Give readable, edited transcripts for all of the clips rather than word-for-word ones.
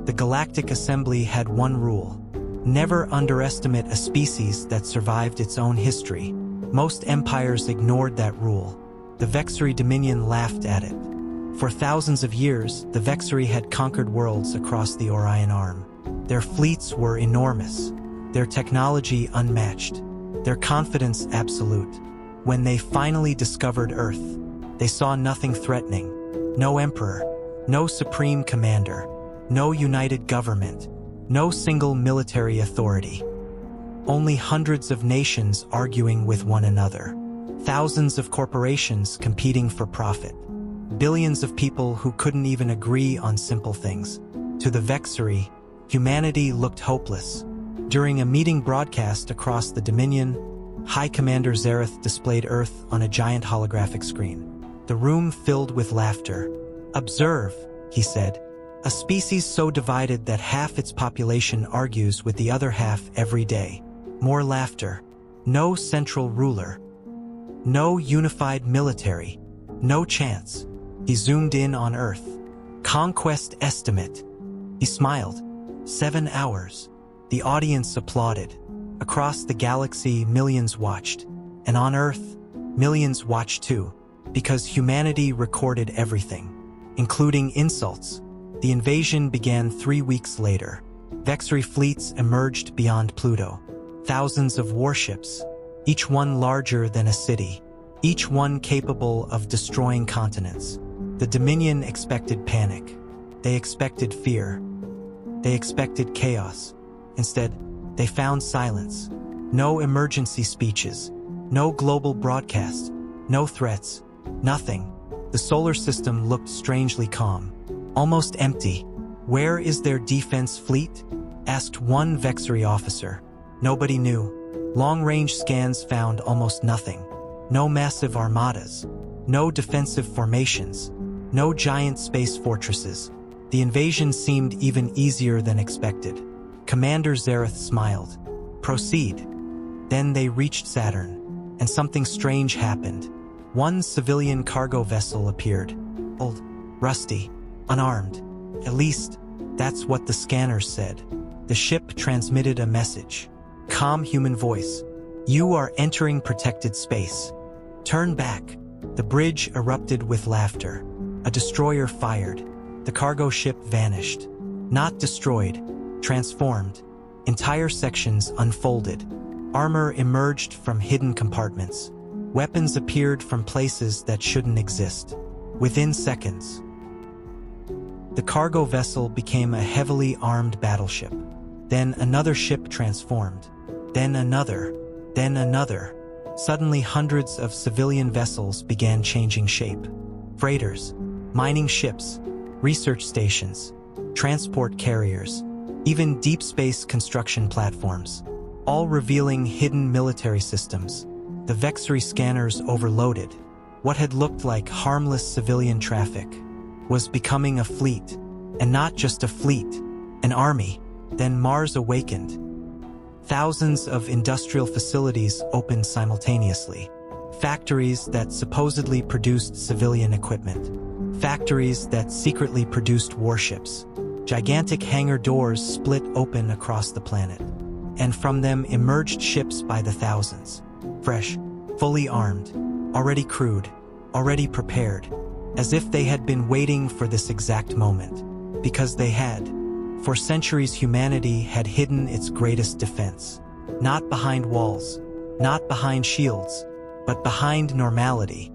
The Galactic Assembly had one rule: never underestimate a species that survived its own history. Most empires ignored that rule. The Vex'ri Dominion laughed at it. For thousands of years, the Vex'ri had conquered worlds across the Orion Arm. Their fleets were enormous, their technology unmatched, their confidence absolute. When they finally discovered Earth, they saw nothing threatening. No emperor, no supreme commander, no united government, no single military authority. Only hundreds of nations arguing with one another. Thousands of corporations competing for profit. Billions of people who couldn't even agree on simple things. To the Vex'ri, humanity looked hopeless. During a meeting broadcast across the Dominion, High Commander Zareth displayed Earth on a giant holographic screen. The room filled with laughter. "Observe," he said, "a species so divided that half its population argues with the other half every day." More laughter. No central ruler. No unified military. No chance. He zoomed in on Earth. Conquest estimate. He smiled. 7 hours. The audience applauded. Across the galaxy, millions watched. And on Earth, millions watched too, because humanity recorded everything, including insults. The invasion began 3 weeks later. Vex'ri fleets emerged beyond Pluto. Thousands of warships, each one larger than a city, each one capable of destroying continents. The Dominion expected panic. They expected fear. They expected chaos. Instead, they found silence. No emergency speeches. No global broadcast. No threats. Nothing. The solar system looked strangely calm. Almost empty. "Where is their defense fleet?" asked one Vex'ri officer. Nobody knew. Long-range scans found almost nothing. No massive armadas. No defensive formations. No giant space fortresses. The invasion seemed even easier than expected. Commander Zareth smiled. "Proceed." Then they reached Saturn, and something strange happened. One civilian cargo vessel appeared. Old, rusty, unarmed. At least, that's what the scanners said. The ship transmitted a message. Calm human voice. "You are entering protected space. Turn back." The bridge erupted with laughter. A destroyer fired. The cargo ship vanished. Not destroyed, transformed. Entire sections unfolded. Armor emerged from hidden compartments. Weapons appeared from places that shouldn't exist. Within seconds, the cargo vessel became a heavily armed battleship. Then another ship transformed. Then another. Then another. Suddenly hundreds of civilian vessels began changing shape. Freighters, mining ships, research stations, transport carriers, even deep space construction platforms, all revealing hidden military systems. The Vex'ri scanners overloaded. What had looked like harmless civilian traffic was becoming a fleet, and not just a fleet, an army. Then Mars awakened. Thousands of industrial facilities opened simultaneously. Factories that supposedly produced civilian equipment. Factories that secretly produced warships. Gigantic hangar doors split open across the planet. And from them emerged ships by the thousands. Fresh, fully armed, already crewed, already prepared. As if they had been waiting for this exact moment. Because they had. For centuries, humanity had hidden its greatest defense. Not behind walls, not behind shields, but behind normality.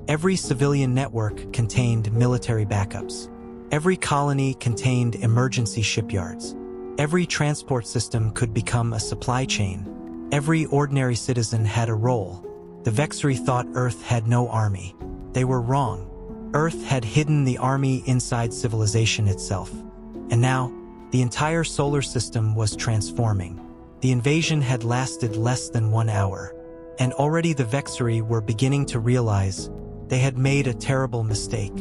Every civilian network contained military backups. Every colony contained emergency shipyards. Every transport system could become a supply chain. Every ordinary citizen had a role. The Vex'ri thought Earth had no army. They were wrong. Earth had hidden the army inside civilization itself. And now, the entire solar system was transforming. The invasion had lasted less than 1 hour, and already the Vex'ri were beginning to realize they had made a terrible mistake.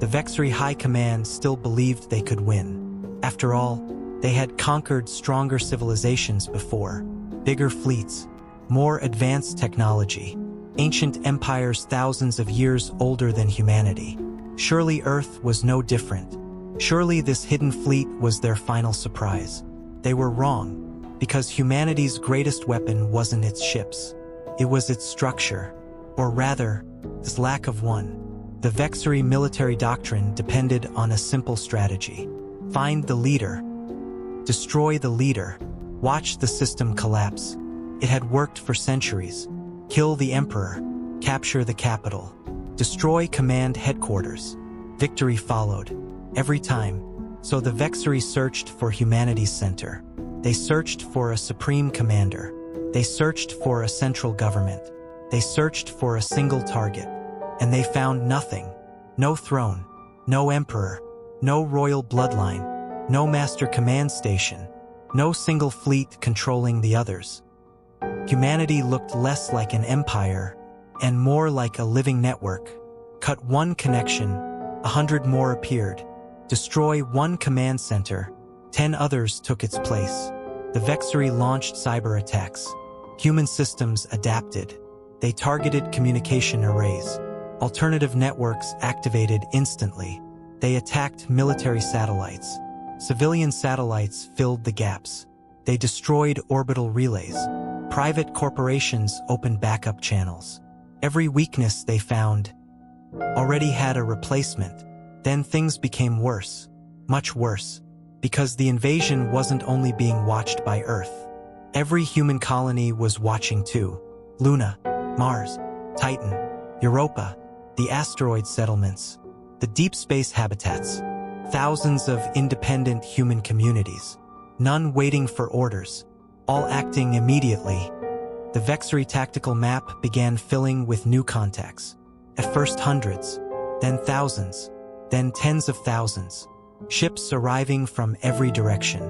The Vex'ri High Command still believed they could win. After all, they had conquered stronger civilizations before, bigger fleets, more advanced technology, ancient empires thousands of years older than humanity. Surely Earth was no different. Surely this hidden fleet was their final surprise. They were wrong, because humanity's greatest weapon wasn't its ships. It was its structure, or rather, its lack of one. The Vex'ri military doctrine depended on a simple strategy. Find the leader. Destroy the leader. Watch the system collapse. It had worked for centuries. Kill the emperor. Capture the capital. Destroy command headquarters. Victory followed. Every time. So the Vex'ri searched for humanity's center. They searched for a supreme commander. They searched for a central government. They searched for a single target. And they found nothing. No throne. No emperor. No royal bloodline. No master command station. No single fleet controlling the others. Humanity looked less like an empire and more like a living network. Cut one connection, 100 more appeared. Destroy one command center, 10 others took its place. The Vex'ri launched cyber attacks. Human systems adapted. They targeted communication arrays. Alternative networks activated instantly. They attacked military satellites. Civilian satellites filled the gaps. They destroyed orbital relays. Private corporations opened backup channels. Every weakness they found already had a replacement. Then things became worse, much worse, because the invasion wasn't only being watched by Earth. Every human colony was watching too. Luna, Mars, Titan, Europa, the asteroid settlements, the deep space habitats, thousands of independent human communities, none waiting for orders, all acting immediately. The Vex'ri tactical map began filling with new contacts. At first hundreds, then thousands, then tens of thousands. Ships arriving from every direction.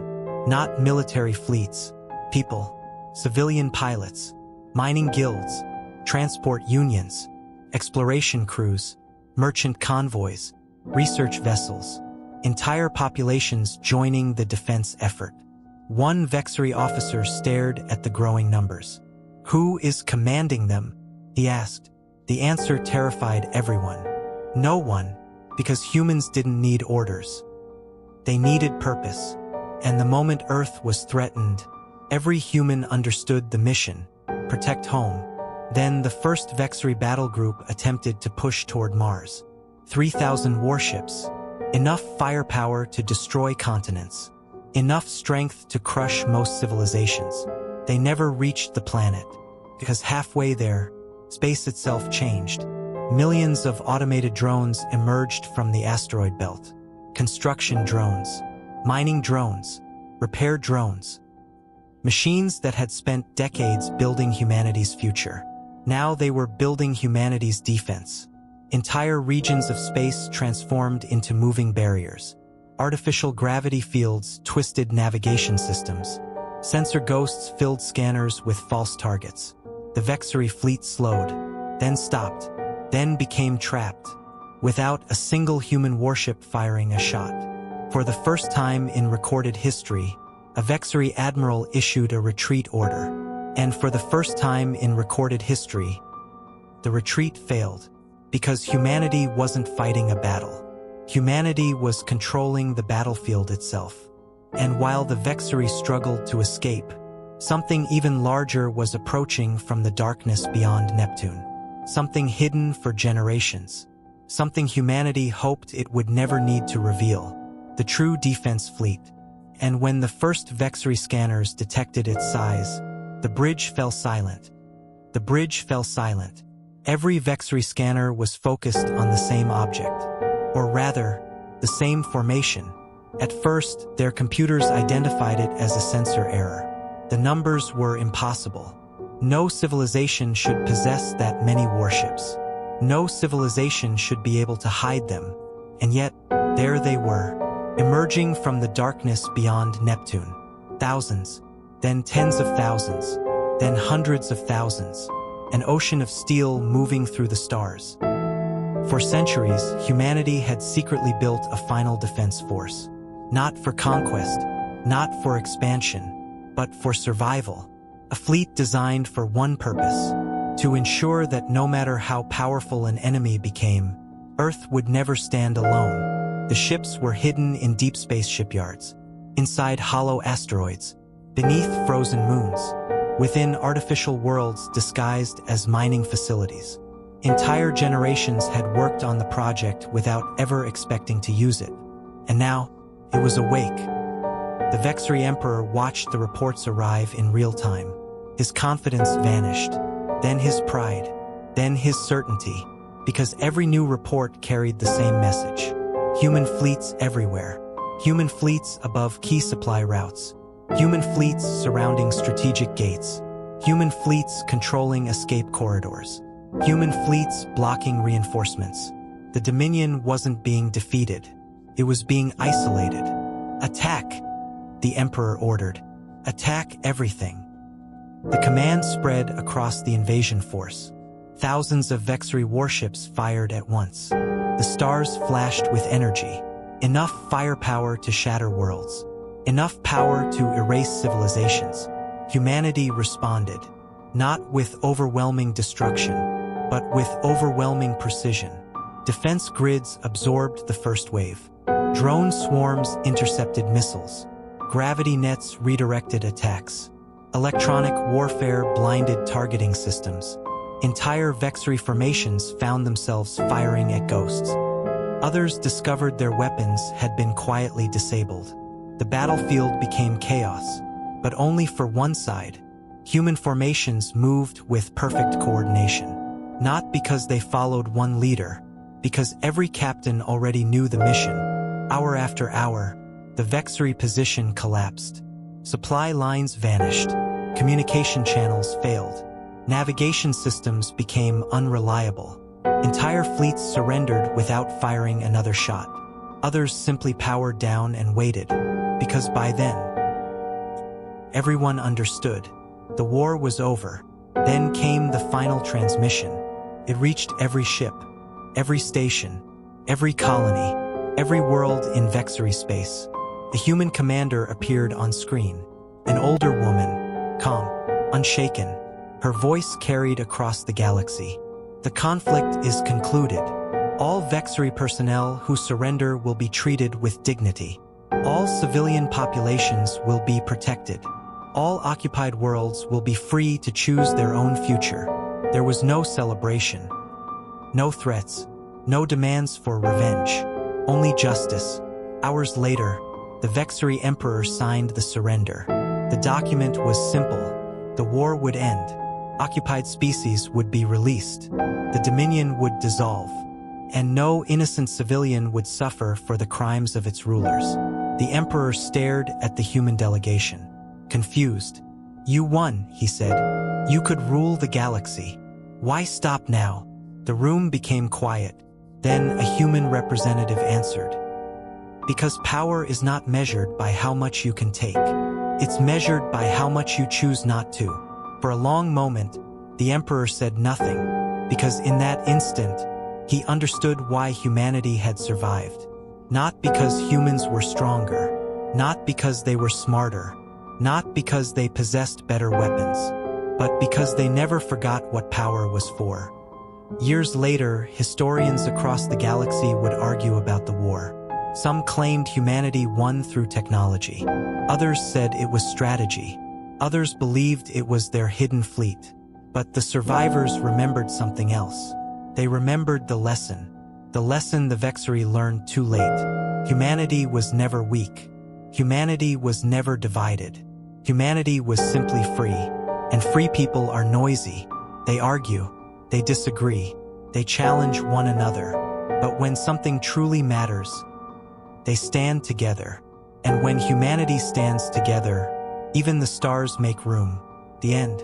Not military fleets, people, civilian pilots, mining guilds, transport unions, exploration crews, merchant convoys, research vessels, entire populations joining the defense effort. One Vex'ri officer stared at the growing numbers. "Who is commanding them?" he asked. The answer terrified everyone. No one, because humans didn't need orders. They needed purpose. And the moment Earth was threatened, every human understood the mission: protect home. Then the first Vex'ri battle group attempted to push toward Mars. 3,000 warships. Enough firepower to destroy continents. Enough strength to crush most civilizations. They never reached the planet, because halfway there, space itself changed. Millions of automated drones emerged from the asteroid belt. Construction drones, mining drones, repair drones. Machines that had spent decades building humanity's future. Now they were building humanity's defense. Entire regions of space transformed into moving barriers. Artificial gravity fields twisted navigation systems. Sensor ghosts filled scanners with false targets. The Vex'ri fleet slowed, then stopped, then became trapped, without a single human warship firing a shot. For the first time in recorded history, a Vex'ri admiral issued a retreat order. And for the first time in recorded history, the retreat failed, because humanity wasn't fighting a battle. Humanity was controlling the battlefield itself. And while the Vex'ri struggled to escape, something even larger was approaching from the darkness beyond Neptune. Something hidden for generations. Something humanity hoped it would never need to reveal. The true defense fleet. And when the first Vex'ri scanners detected its size, the bridge fell silent. The bridge fell silent. Every Vex'ri scanner was focused on the same object. Or rather, the same formation. At first, their computers identified it as a sensor error. The numbers were impossible. No civilization should possess that many warships. No civilization should be able to hide them. And yet, there they were, emerging from the darkness beyond Neptune. Thousands, then tens of thousands, then hundreds of thousands. An ocean of steel moving through the stars. For centuries, humanity had secretly built a final defense force. Not for conquest, not for expansion, but for survival. A fleet designed for one purpose: to ensure that no matter how powerful an enemy became, Earth would never stand alone. The ships were hidden in deep space shipyards, inside hollow asteroids, beneath frozen moons, within artificial worlds disguised as mining facilities. Entire generations had worked on the project without ever expecting to use it. And now, it was awake. The Vex'ri Emperor watched the reports arrive in real time. His confidence vanished, then his pride, then his certainty, because every new report carried the same message. Human fleets everywhere. Human fleets above key supply routes. Human fleets surrounding strategic gates. Human fleets controlling escape corridors. Human fleets blocking reinforcements. The Dominion wasn't being defeated. It was being isolated. Attack, the Emperor ordered. Attack everything. The command spread across the invasion force. Thousands of Vex'ri warships fired at once. The stars flashed with energy. Enough firepower to shatter worlds. Enough power to erase civilizations. Humanity responded, not with overwhelming destruction, but with overwhelming precision. Defense grids absorbed the first wave. Drone swarms intercepted missiles. Gravity nets redirected attacks. Electronic warfare blinded targeting systems. Entire Vex'ri formations found themselves firing at ghosts. Others discovered their weapons had been quietly disabled. The battlefield became chaos, but only for one side. Human formations moved with perfect coordination. Not because they followed one leader, because every captain already knew the mission. Hour after hour, the Vex'ri position collapsed. Supply lines vanished. Communication channels failed. Navigation systems became unreliable. Entire fleets surrendered without firing another shot. Others simply powered down and waited, because by then, everyone understood. The war was over. Then came the final transmission. It reached every ship, every station, every colony, every world in Vex'ri space. A human commander appeared on screen. An older woman, calm, unshaken. Her voice carried across the galaxy. The conflict is concluded. All Vex'ri personnel who surrender will be treated with dignity. All civilian populations will be protected. All occupied worlds will be free to choose their own future. There was no celebration, no threats, no demands for revenge, only justice. Hours later, the Vex'ri Emperor signed the surrender. The document was simple. The war would end. Occupied species would be released. The Dominion would dissolve. And no innocent civilian would suffer for the crimes of its rulers. The Emperor stared at the human delegation, confused. "You won," he said. "You could rule the galaxy. Why stop now?" The room became quiet. Then a human representative answered. "Because power is not measured by how much you can take. It's measured by how much you choose not to." For a long moment, the Emperor said nothing, because in that instant, he understood why humanity had survived. Not because humans were stronger, not because they were smarter, not because they possessed better weapons, but because they never forgot what power was for. Years later, historians across the galaxy would argue about the war. Some claimed humanity won through technology. Others said it was strategy. Others believed it was their hidden fleet. But the survivors remembered something else. They remembered the lesson the Vex'ri learned too late. Humanity was never weak. Humanity was never divided. Humanity was simply free. And free people are noisy. They argue. They disagree. They challenge one another. But when something truly matters, they stand together. And when humanity stands together, even the stars make room. The end.